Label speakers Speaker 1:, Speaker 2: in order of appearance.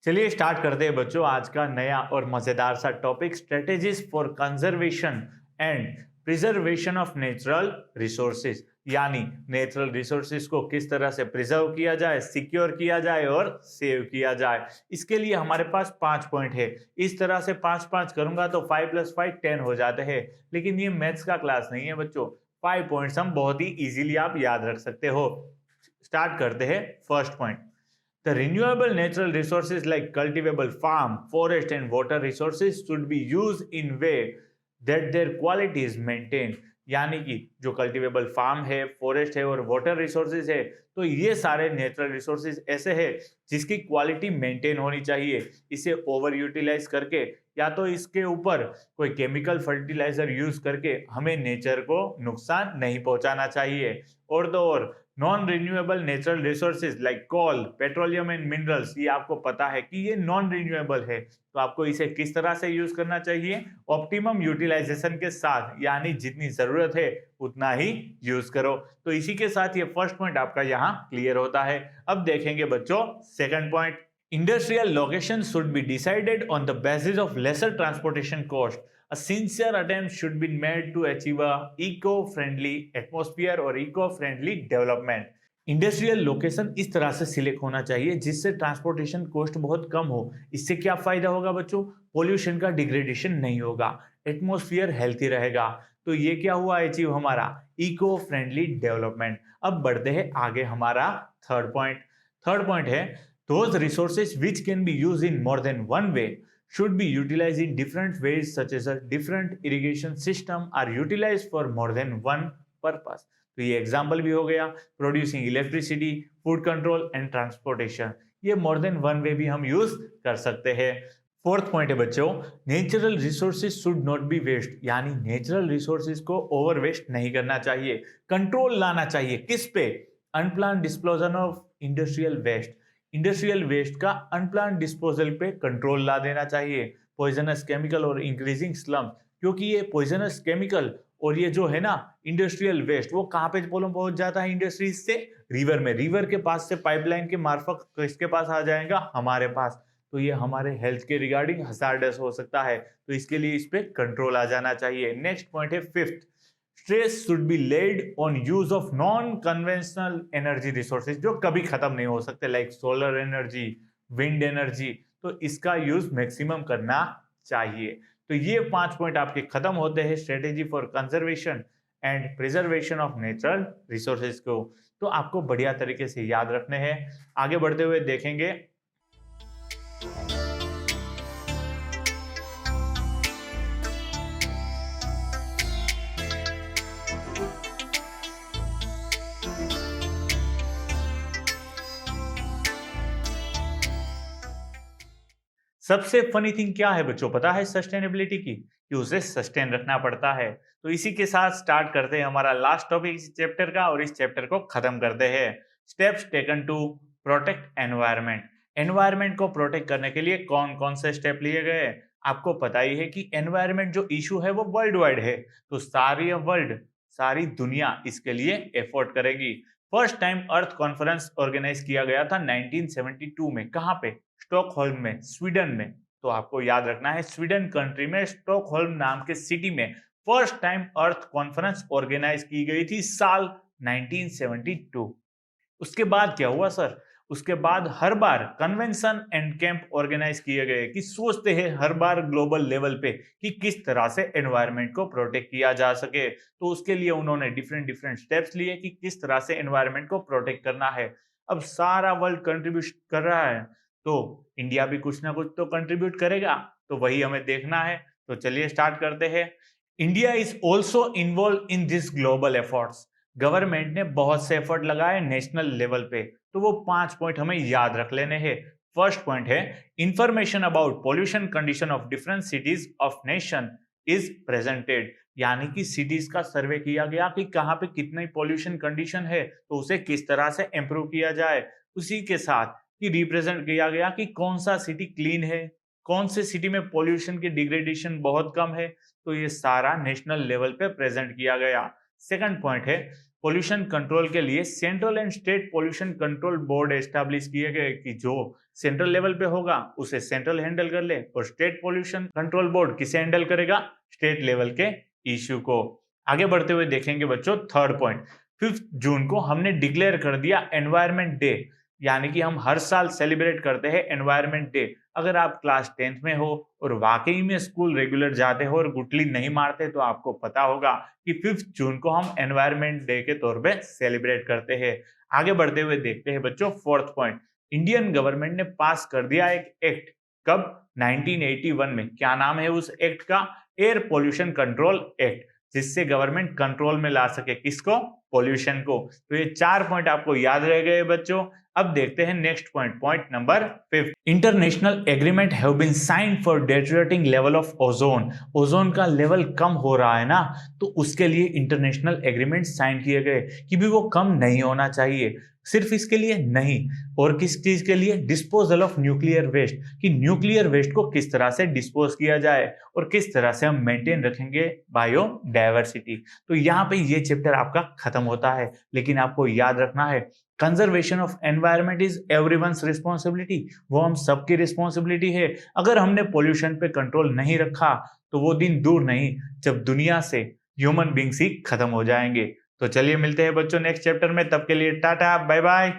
Speaker 1: चलिए स्टार्ट करते हैं बच्चों आज का नया और मजेदार सा topic strategies for conservation and preservation of natural resources. यानी नेचुरल रिसोर्सेज को किस तरह से प्रिजर्व किया जाए, सिक्योर किया जाए और सेव किया जाए। इसके लिए हमारे पास 5 पॉइंट है। इस तरह से 5 5 करूंगा तो 5 + 5 10 हो जाते हैं, लेकिन ये मैथ्स का क्लास नहीं है बच्चों। 5 पॉइंट्स हम बहुत ही इजीली आप याद रख सकते हो। स्टार्ट करते हैं first point. The renewable natural resources like cultivable farm, forest and water resources should be used in way that their quality is maintained। यानी कि जो कल्टिवेबल फार्म है, फॉरेस्ट है और वाटर रिसोर्सेज है, तो ये सारे नेचुरल रिसोर्सेज ऐसे हैं जिसकी क्वालिटी मेंटेन होनी चाहिए। इसे ओवर यूटिलाइज करके या तो इसके ऊपर कोई केमिकल फर्टिलाइजर यूज करके हमें नेचर को नुकसान नहीं पहुंचाना चाहिए। और तो और non renewable natural resources like coal, petroleum and minerals, ये आपको पता है कि ये नॉन रिन्यूएबल है, तो आपको इसे किस तरह से यूज करना चाहिए? ऑप्टिमम यूटिलाइजेशन के साथ, यानी जितनी जरूरत है उतना ही यूज करो। तो इसी के साथ ये फर्स्ट पॉइंट आपका यहाँ क्लियर होता है। अब देखेंगे बच्चों second point. Industrial location should be decided on the basis of lesser transportation cost. A sincere attempt should be made to achieve a eco-friendly atmosphere और eco-friendly development। इंडस्ट्रियल लोकेशन इस तरह से सिलेक्ट होना चाहिए जिससे ट्रांसपोर्टेशन कॉस्ट बहुत कम हो। इससे क्या फायदा होगा बच्चों? पोल्यूशन का डिग्रेडेशन नहीं होगा, एटमॉस्फेयर हेल्थी रहेगा। तो ये क्या हुआ अचीव हमारा? Eco friendly development. अब बढ़ते हैं आगे हमारा थर्ड पॉइंट। थर्ड पॉइंट है those resources which can be used in more than one way should be utilized in different ways, such as a different irrigation system are utilized for more than one purpose। तो ये example भी हो गया, producing electricity, food control and transportation. ये more than one way भी हम use कर सकते हैं। फोर्थ पॉइंट है बच्चों, natural resources should not be waste. यानी नेचुरल रिसोर्सेज को ओवर वेस्ट नहीं करना चाहिए, कंट्रोल लाना चाहिए। किस पे? Unplan disposal of industrial waste. Industrial waste का अनप्लान डिस्पोजल पे कंट्रोल ला देना चाहिए। पॉइजनस केमिकल और इंक्रीजिंग स्लम, क्योंकि ये पॉइजनस केमिकल और ये जो है ना इंडस्ट्रियल वेस्ट, वो कहाँ पे पहुंच जाता है इंडस्ट्रीज से? रिवर में। रिवर के पास से पाइपलाइन के मार्फत किसके पास आ जाएगा? हमारे पास। तो ये हमारे हेल्थ के रिगार्डिंग हजार्डस हो सकता है, तो इसके लिए इस पे कंट्रोल आ जाना चाहिए। नेक्स्ट पॉइंट है fifth, stress should be laid on use of non conventional energy resources, जो कभी खत्म नहीं हो सकते, like solar energy, wind energy. तो इसका यूज मैक्सिमम करना चाहिए। तो ये 5 पॉइंट आपके खत्म होते हैं strategy for conservation and preservation of natural resources को। तो आपको बढ़िया तरीके से याद रखने हैं। आगे बढ़ते हुए देखेंगे सबसे फनी थिंग क्या है बच्चों, पता है सस्टेनेबिलिटी की? कि उसे सस्टेन रखना पड़ता है। तो इसी के साथ स्टार्ट करते हैं हमारा लास्ट टॉपिक इस चैप्टर का, और इस चैप्टर को खत्म करते हैं। Steps taken to protect environment. Environment को प्रोटेक्ट करने के लिए कौन कौन से स्टेप लिए गए? आपको पता ही है कि एनवायरमेंट जो इशू है वो वर्ल्ड वाइड है, तो सारी दुनिया इसके लिए एफर्ट करेगी। फर्स्ट टाइम अर्थ कॉन्फ्रेंस ऑर्गेनाइज किया गया था 1972 में। कहाँ पे? स्टॉकहोल्म में, स्वीडन में। तो आपको याद रखना है स्वीडन कंट्री में स्टॉकहोल्म नाम के सिटी में फर्स्ट टाइम अर्थ कॉन्फ्रेंस ऑर्गेनाइज की गई थी साल 1972। उसके बाद क्या हुआ सर? उसके बाद हर बार कन्वेंशन एंड कैंप ऑर्गेनाइज किए गए कि सोचते हैं हर बार ग्लोबल लेवल पे कि किस तरह से एनवायरनमेंट को प्रोटेक्ट किया जा सके। तो उसके लिए उन्होंने डिफरेंट डिफरेंट स्टेप्स लिए कि किस तरह से एनवायरनमेंट को प्रोटेक्ट करना है। अब सारा वर्ल्ड कंट्रीब्यूट कर रहा है, तो इंडिया भी कुछ ना कुछ तो कंट्रीब्यूट करेगा, तो वही हमें देखना है। तो चलिए स्टार्ट करते हैं। India is also involve in this global efforts. Government ने बहुत से एफर्ट लगाए नेशनल लेवल पे, तो वो 5 पॉइंट हमें याद रख लेने हैं। फर्स्ट पॉइंट है information about pollution condition of different cities of nation is presented. यानी कि सिटीज का सर्वे किया गया कि कहाँ पे कितनी पॉल्यूशन कंडीशन है, तो उसे किस तरह से इंप्रूव किया जाए। उसी के साथ कि रिप्रेजेंट किया गया कि कौन सा सिटी क्लीन है, कौन से सिटी में पॉल्यूशन की डिग्रेडेशन बहुत कम है। तो ये सारा नेशनल लेवल पे प्रेजेंट किया गया। सेकंड पॉइंट है पोल्यूशन कंट्रोल के लिए central and state pollution control board establish किए गए कि जो सेंट्रल लेवल पे होगा उसे सेंट्रल हैंडल कर ले और स्टेट पोल्यूशन कंट्रोल बोर्ड किसे हैंडल करेगा, स्टेट लेवल के इश्यू को। आगे बढ़ते हुए देखेंगे बच्चों थर्ड पॉइंट, 5 जून को हमने डिक्लेयर कर दिया एनवायरमेंट डे, यानी कि हम हर साल सेलिब्रेट करते हैं एनवायरमेंट डे। अगर आप क्लास 10th में हो और वाकई में स्कूल रेगुलर जाते हो और गुटली नहीं मारते तो आपको पता होगा कि 5 जून को हम एनवायरमेंट डे के तौर पे सेलिब्रेट करते हैं। आगे बढ़ते हुए देखते हैं बच्चों फोर्थ पॉइंट, इंडियन गवर्नमेंट ने पास कर दिया एक एक्ट, कब, 1981 में। क्या नाम है उस एक्ट का, एयर पोल्यूशन कंट्रोल एक्ट, जिससे गवर्नमेंट कंट्रोल में ला सके किसको, पोल्यूशन को। तो ये 4 पॉइंट आपको याद रह गए बच्चों। अब देखते हैं next point, point number 5, international agreement have been signed for deteriorating level of ozone. Ozone का लेवल कम हो रहा है ना, तो उसके लिए इंटरनेशनल एग्रीमेंट साइन किए गए कि भी वो कम नहीं होना चाहिए। सिर्फ इसके लिए नहीं, और किस चीज के लिए, डिस्पोजल ऑफ न्यूक्लियर वेस्ट, कि न्यूक्लियर वेस्ट को किस तरह से डिस्पोज किया जाए और किस तरह से हम मेंटेन रखेंगे बायोडायवर्सिटी। तो यहाँ पे ये चैप्टर आपका खत्म होता है, लेकिन आपको याद रखना है conservation of environment is everyone's responsibility, वो हम सबकी रिस्पॉन्सिबिलिटी है। अगर हमने पोल्यूशन पे कंट्रोल नहीं रखा तो वो दिन दूर नहीं जब दुनिया से ह्यूमन बींग्स ही खत्म हो जाएंगे। तो चलिए मिलते हैं बच्चों नेक्स्ट चैप्टर में, तब के लिए टाटा बाय बाय।